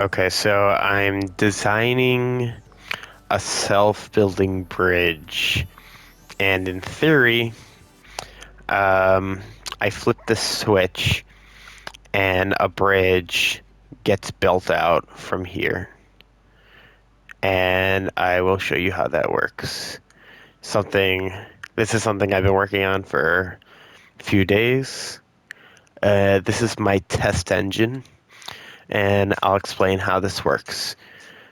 Okay, so I'm designing a self-building bridge, and in theory, um, I flip the switch and a bridge gets built out from here. And I will show you how that works. This is something I've been working on for a few days. This is my test engine, and I'll explain how this works.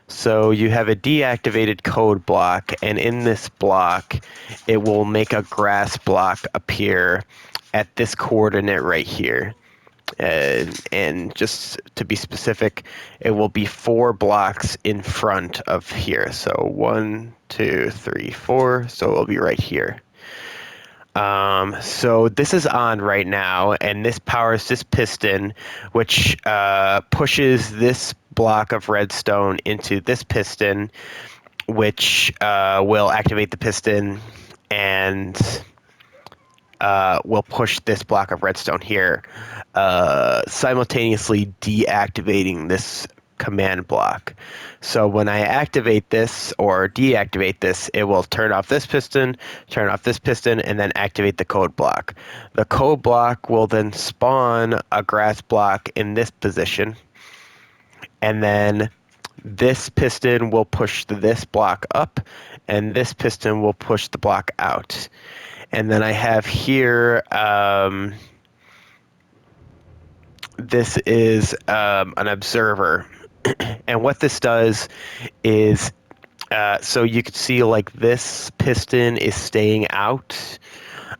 So you have a deactivated code block, and in this block, it will make a grass block appear at this coordinate right here. And just to be specific, it will be 4 blocks in front of here. So 1, 2, 3, 4. So it will be right here. So this is on right now, and this powers this piston, which pushes this block of redstone into this piston, which will activate the piston and will push this block of redstone here, simultaneously deactivating this command block. So when I activate this or deactivate this, it will turn off this piston, and then activate the code block. The code block will then spawn a grass block in this position, and then this piston will push this block up, and this piston will push the block out. And then I have here, this is an observer. And what this does is, so you can see like this piston is staying out.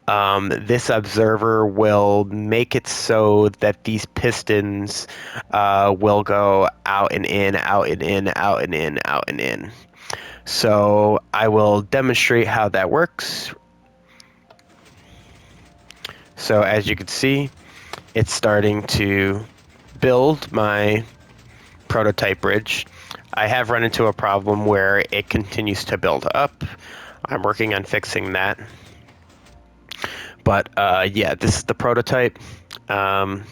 This observer will make it so that these pistons will go out and in, out and in, out and in, out and in. So I will demonstrate how that works. So as you can see, it's starting to build my prototype bridge. I have run into a problem where it continues to build up. I'm working on fixing that. But yeah, this is the prototype. I'll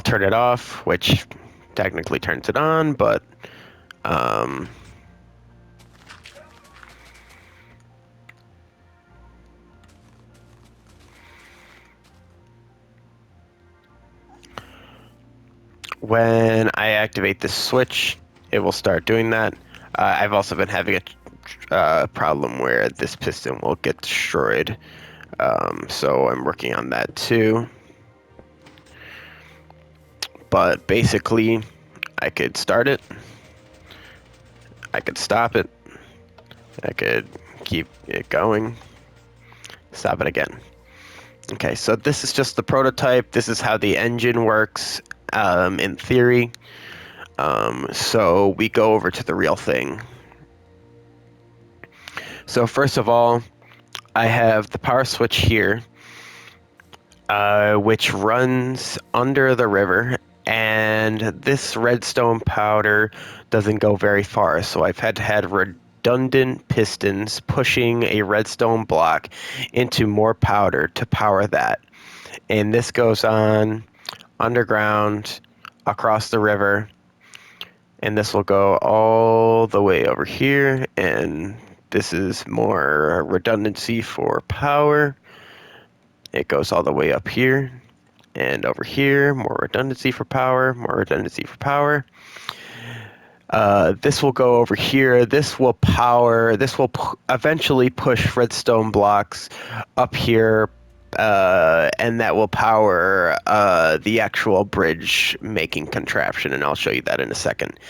turn it off, which technically turns it on, but um, when I activate this switch, it will start doing that. I've also been having a problem where this piston will get destroyed. So I'm working on that too. But basically, I could start it, I could stop it, I could keep it going, stop it again. Okay, so this is just the prototype. This is how the engine works in theory. So we go over to the real thing. So first of all, I have the power switch here, which runs under the river, and this redstone powder doesn't go very far, so I've had to have redundant pistons pushing a redstone block into more powder to power that. And this goes on underground across the river, and this will go all the way over here, and this is more redundancy for power. It goes all the way up here and over here, more redundancy for power, more redundancy for power. This will go over here. This will power, eventually push redstone blocks up here, and that will power the actual bridge making contraption, and I'll show you that in a second.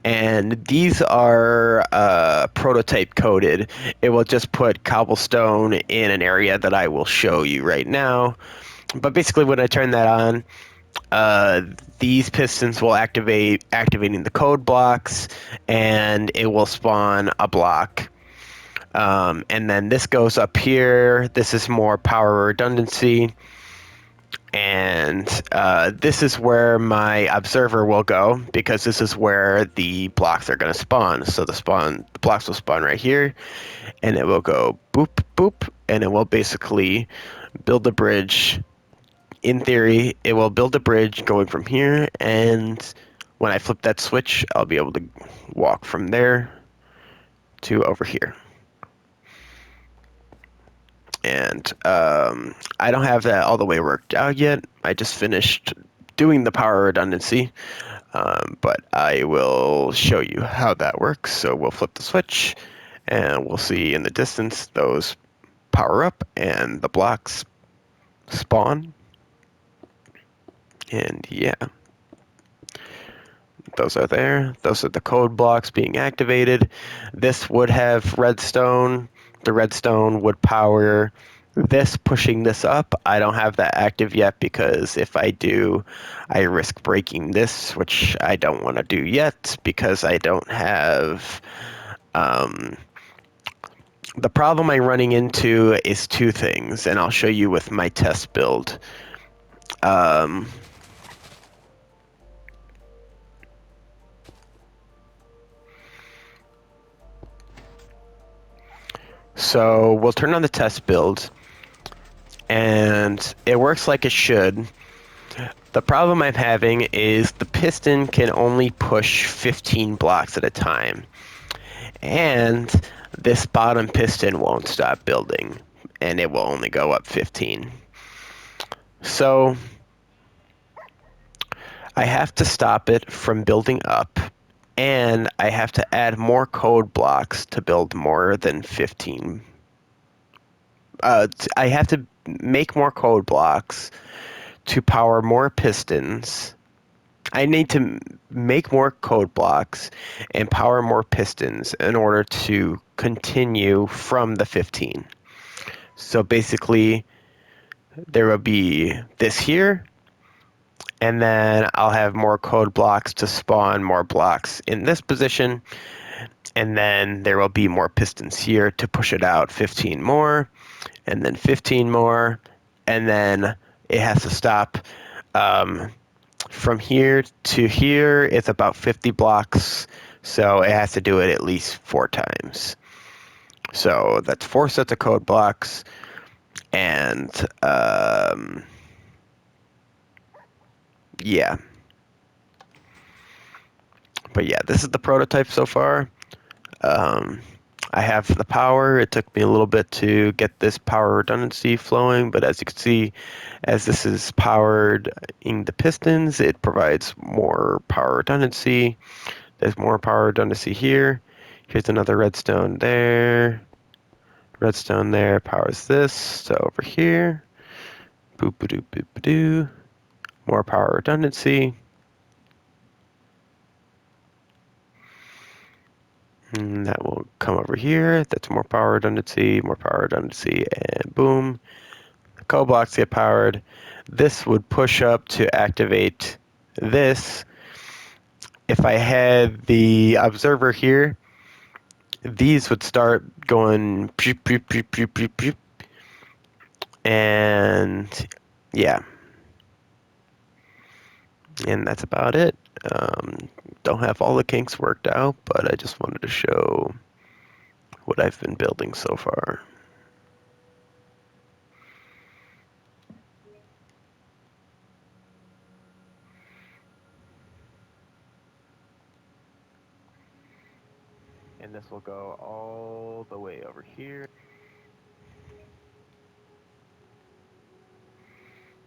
And these are prototype coded. It will just put cobblestone in an area that I will show you right now. But basically, when I turn that on, these pistons will activating the code blocks, and it will spawn a block. And then this goes up here. This is more power redundancy. And this is where my observer will go, because this is where the blocks are going to spawn. So the blocks will spawn right here, and it will go boop, boop, and it will basically build a bridge. In theory, it will build a bridge going from here and when I flip that switch, I'll be able to walk from there to over here. And I don't have that all the way worked out yet. I just finished doing the power redundancy, but I will show you how that works. So we'll flip the switch, and we'll see in the distance those power up and the blocks spawn. And yeah, those are there. Those are the code blocks being activated. This would have redstone. The redstone would power this, pushing this up. I don't have that active yet because if I do, I risk breaking this, which I don't want to do yet because I don't have. The problem I'm running into is two things, and I'll show you with my test build. So we'll turn on the test build, and it works like it should. The problem I'm having is the piston can only push 15 blocks at a time, and this bottom piston won't stop building, and it will only go up 15. So I have to stop it from building up, and I have to add more code blocks to build more than 15. I have to make more code blocks to power more pistons. I need to make more code blocks and power more pistons in order to continue from the 15. So basically, there will be this here, and then I'll have more code blocks to spawn more blocks in this position, and then there will be more pistons here to push it out 15 more, and then 15 more, and then it has to stop. From here to here, it's about 50 blocks, so it has to do it at least 4 times. So that's 4 sets of code blocks, and yeah. But yeah, this is the prototype so far. Um, I have the power. It took me a little bit to get this power redundancy flowing, but as you can see, as this is powering the pistons, it provides more power redundancy. There's more power redundancy here. Here's another redstone there. Redstone there powers this. So over here, boop a doo boop a doo. More power redundancy. And that will come over here. That's more power redundancy, and boom. The code blocks get powered. This would push up to activate this. If I had the observer here, these would start going and yeah, and that's about it. Don't have all the kinks worked out, but I just wanted to show what I've been building so far. And this will go all the way over here.